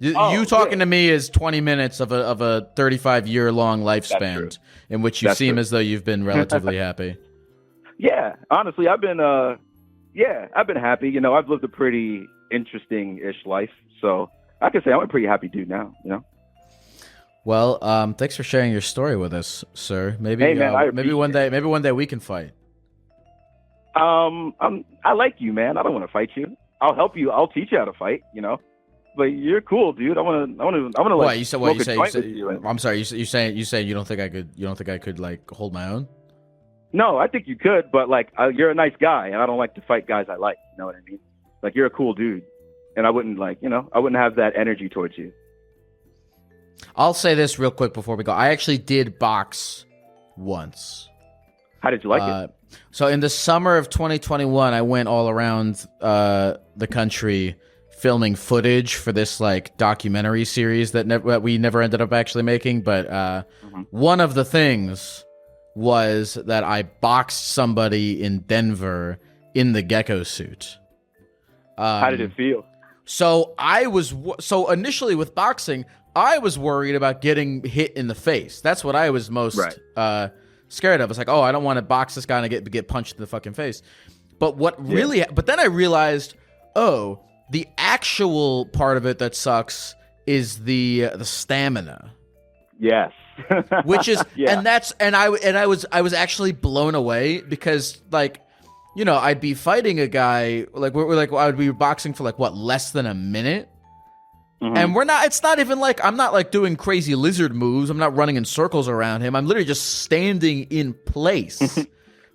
You talking to me is 20 minutes of a 35-year long lifespan in which you seem as though you've been relatively happy. Yeah, honestly, I've been happy. I've lived a pretty interesting-ish life, so I can say I'm a pretty happy dude now. Well, thanks for sharing your story with us, sir. Maybe one day we can fight. I like you, man. I don't want to fight you. I'll help you. I'll teach you how to fight. But you're cool, dude. I want to. Like, what you said? What you say? I'm sorry. You saying you don't think I could like hold my own? No, I think you could, but like you're a nice guy, and I don't like to fight guys I like. You know what I mean? Like you're a cool dude, and I wouldn't I wouldn't have that energy towards you. I'll say this real quick before we go. I actually did box once. How did you like it? So in the summer of 2021, I went all around the country filming footage for this like documentary series that we never ended up actually making. But one of the things was that I boxed somebody in Denver in the Gecko suit. How did it feel? So initially with boxing, I was worried about getting hit in the face. That's what I was most scared of. It's like, oh, I don't want to box this guy and get punched in the fucking face. But but then I realized, oh, the actual part of it that sucks is the stamina. Yes. Which is I was actually blown away because like, you know, I'd be fighting a guy like I would be boxing for like less than a minute. And it's not even like, I'm not like doing crazy lizard moves. I'm not running in circles around him. I'm literally just standing in place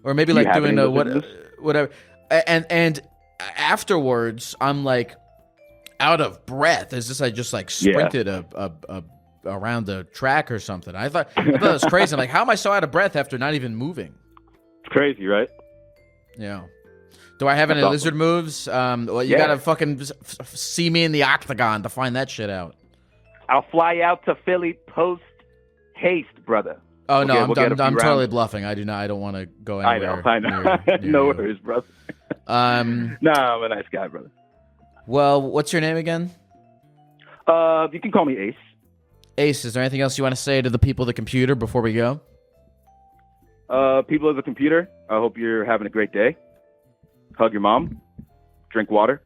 or maybe like doing whatever. And afterwards I'm like out of breath. It's just, I just like sprinted around the track or something. I thought it was crazy. I'm like, how am I so out of breath after not even moving? It's crazy, right? Yeah. Do I have any lizard moves? Well, you gotta fucking see me in the octagon to find that shit out. I'll fly out to Philly post haste, brother. Oh no, I'm totally bluffing. I don't want to go anywhere. I know. No worries, brother. No, I'm a nice guy, brother. Well, what's your name again? You can call me Ace. Ace, is there anything else you want to say to the people of the computer before we go? People of the computer, I hope you're having a great day. Hug your mom. Drink water.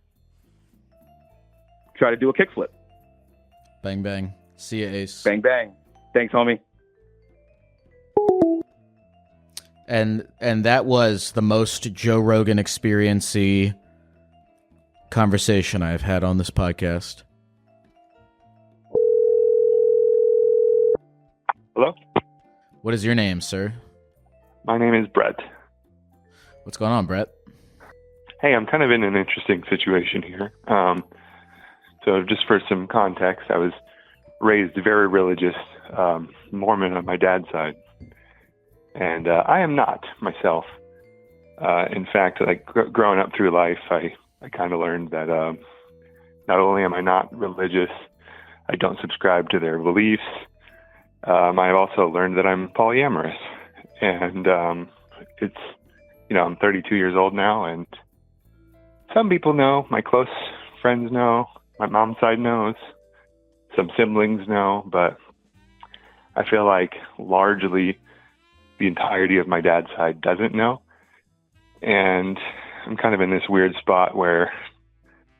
Try to do a kickflip. Bang, bang. See ya, Ace. Bang, bang. Thanks, homie. And that was the most Joe Rogan experience-y conversation I've had on this podcast. Hello? What is your name, sir? My name is Brett. What's going on, Brett? Hey, I'm kind of in an interesting situation here. So just for some context, I was raised very religious, Mormon on my dad's side. And I am not myself. In fact, like growing up through life, I kind of learned that not only am I not religious, I don't subscribe to their beliefs. I've also learned that I'm polyamorous. And it's, you know, I'm 32 years old now, and some people know, my close friends know, my mom's side knows, some siblings know, but I feel like largely the entirety of my dad's side doesn't know. And I'm kind of in this weird spot where,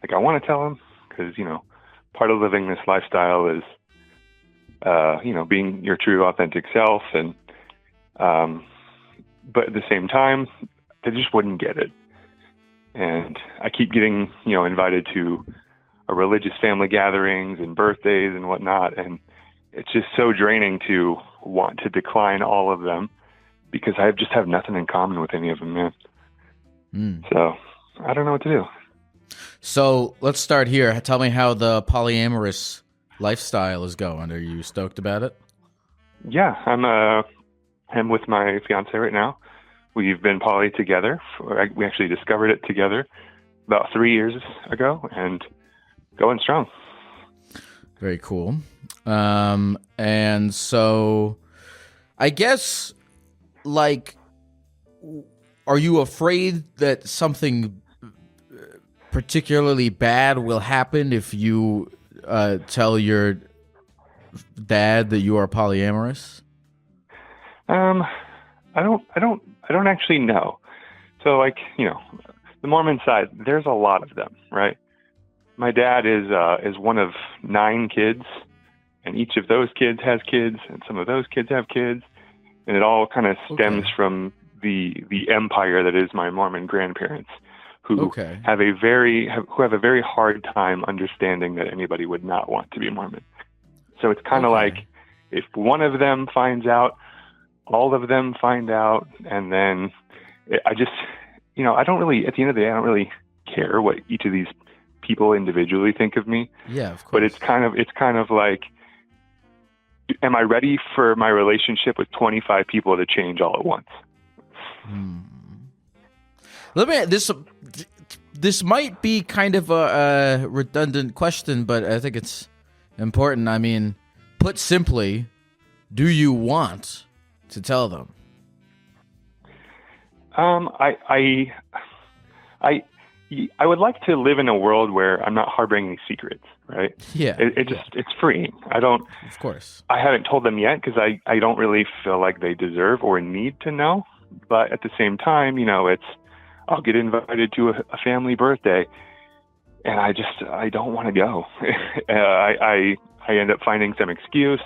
like, I want to tell them because, you know, part of living this lifestyle is, you know, being your true authentic self. And, but at the same time, they just wouldn't get it. And I keep getting, you know, invited to a religious family gatherings and birthdays and whatnot. And it's just so draining to want to decline all of them because I just have nothing in common with any of them, man. So I don't know what to do. So let's start here. Tell me how the polyamorous lifestyle is going. Are you stoked about it? Yeah, I'm with my fiance right now. We've been poly together. We actually discovered it together about 3 years ago and going strong. Very cool. And so I guess, like, are you afraid that something particularly bad will happen if you tell your dad that you are polyamorous? I don't actually know. So, like, you know, the Mormon side, there's a lot of them, right? My dad is one of 9 kids, and each of those kids has kids, and some of those kids have kids, and it all kind of stems from the empire that is my Mormon grandparents, who have a very hard time understanding that anybody would not want to be Mormon. So it's kind of like if one of them finds out, all of them find out, and then I just, you know, I don't really, at the end of the day, I don't really care what each of these people individually think of me. Yeah, of course. But it's kind of like am I ready for my relationship with 25 people to change all at once? This might be kind of a redundant question, but I think it's important. I mean, put simply, do you want to tell them? I would like to live in a world where I'm not harboring any secrets, right? Yeah. It's freeing. Of course. I haven't told them yet because I don't really feel like they deserve or need to know. But at the same time, I'll get invited to a family birthday and I don't want to go. I end up finding some excuse.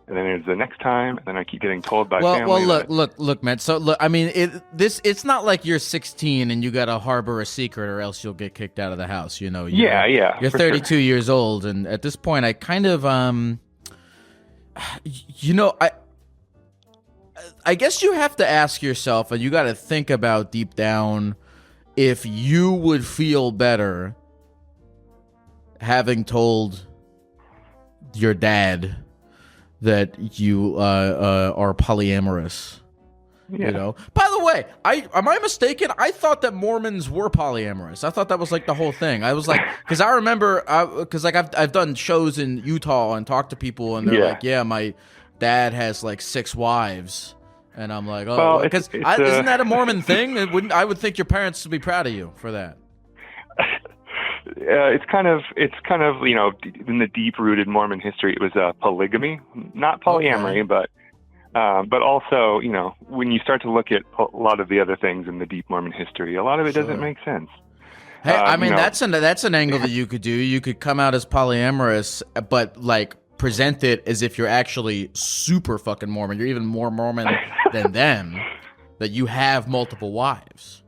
And then there's the next time, and then I keep getting told by family. Well, look, man. So, look, I mean, it's not like you're 16 and you got to harbor a secret, or else you'll get kicked out of the house. You're 32 years old, and at this point, I kind of, I guess you have to ask yourself, and you got to think about deep down, if you would feel better having told your dad that you are polyamorous. Yeah. By the way, am I mistaken? I thought that Mormons were polyamorous. I thought that was like the whole thing. I was like, because I remember, because like I've done shows in Utah and talked to people, and they're like, yeah, my dad has like 6 wives, and I'm like, oh, because isn't that a Mormon thing? I would think your parents would be proud of you for that. It's kind of in the deep-rooted Mormon history, it was polygamy, not polyamory, but also, when you start to look at a lot of the other things in the deep Mormon history, a lot of it doesn't make sense. Hey, I mean, that's an angle that you could do. You could come out as polyamorous, but like present it as if you're actually super fucking Mormon. You're even more Mormon than them, that you have multiple wives.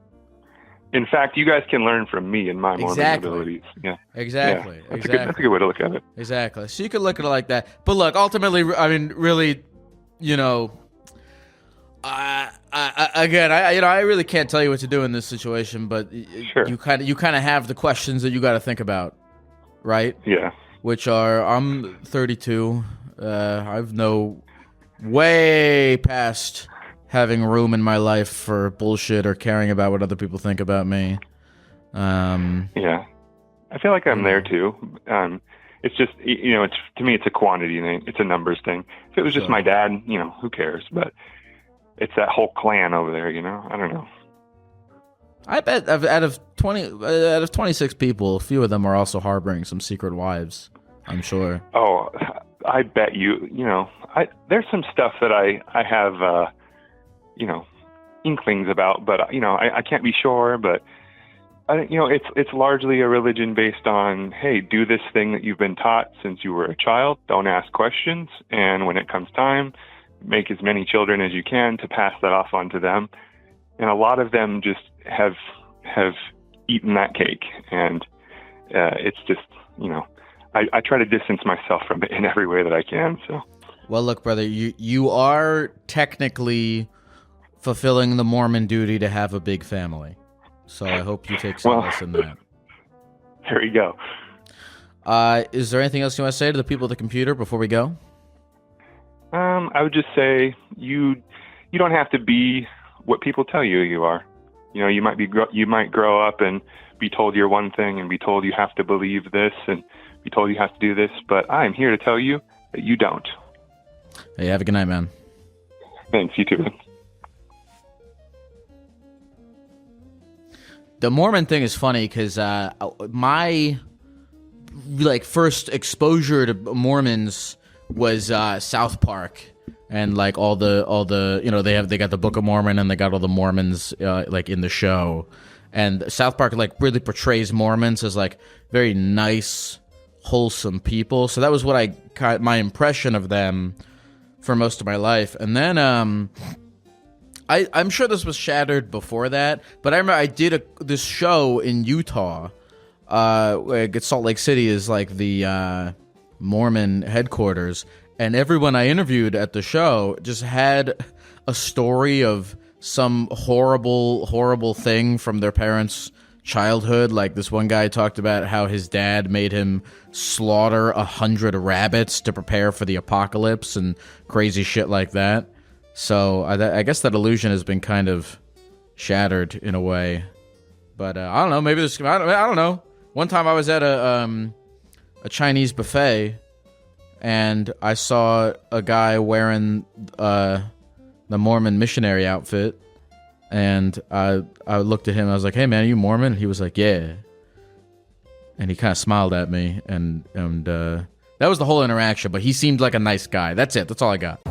In fact, you guys can learn from me and my Mormon abilities. Yeah, exactly. Yeah. That's a good way to look at it. Exactly. So you could look at it like that. But look, ultimately, I mean, really, I really can't tell you what to do in this situation. But sure. you kind of have the questions that you got to think about, right? Yeah. Which are, I'm 32. I've way past having room in my life for bullshit or caring about what other people think about me. Yeah, I feel like I'm there too. It's just, it's, to me, it's a quantity thing. It's a numbers thing. If it was just my dad, who cares? But it's that whole clan over there, I don't know. I bet out of 26 people, a few of them are also harboring some secret wives, I'm sure. Oh, I bet you, there's some stuff that I have, inklings about, but I can't be sure. But it's largely a religion based on, hey, do this thing that you've been taught since you were a child. Don't ask questions, and when it comes time, make as many children as you can to pass that off onto them. And a lot of them just have eaten that cake, and it's just I try to distance myself from it in every way that I can. So, well, look, brother, you are technically fulfilling the Mormon duty to have a big family. So I hope you take solace in that. There you go. Is there anything else you want to say to the people at the computer before we go? I would just say you don't have to be what people tell you you are. You might grow up and be told you're one thing and be told you have to believe this and be told you have to do this, but I'm here to tell you that you don't. Hey, have a good night, man. Thanks, you too, man. The Mormon thing is funny because my first exposure to Mormons was South Park, and like all the they got the Book of Mormon and they got all the Mormons in the show, and South Park really portrays Mormons as very nice, wholesome people. So that was what my impression of them for most of my life, and then I'm sure this was shattered before that, but I remember I did this show in Utah. Salt Lake City is the Mormon headquarters, and everyone I interviewed at the show just had a story of some horrible, horrible thing from their parents' childhood. Like this one guy talked about how his dad made him slaughter 100 rabbits to prepare for the apocalypse and crazy shit like that. So I guess that illusion has been kind of shattered in a way. But I don't know. Maybe this. I don't know. One time I was at a Chinese buffet, and I saw a guy wearing the Mormon missionary outfit, and I looked at him. I was like, "Hey man, are you Mormon?" And he was like, "Yeah." And he kind of smiled at me, and that was the whole interaction. But he seemed like a nice guy. That's it. That's all I got.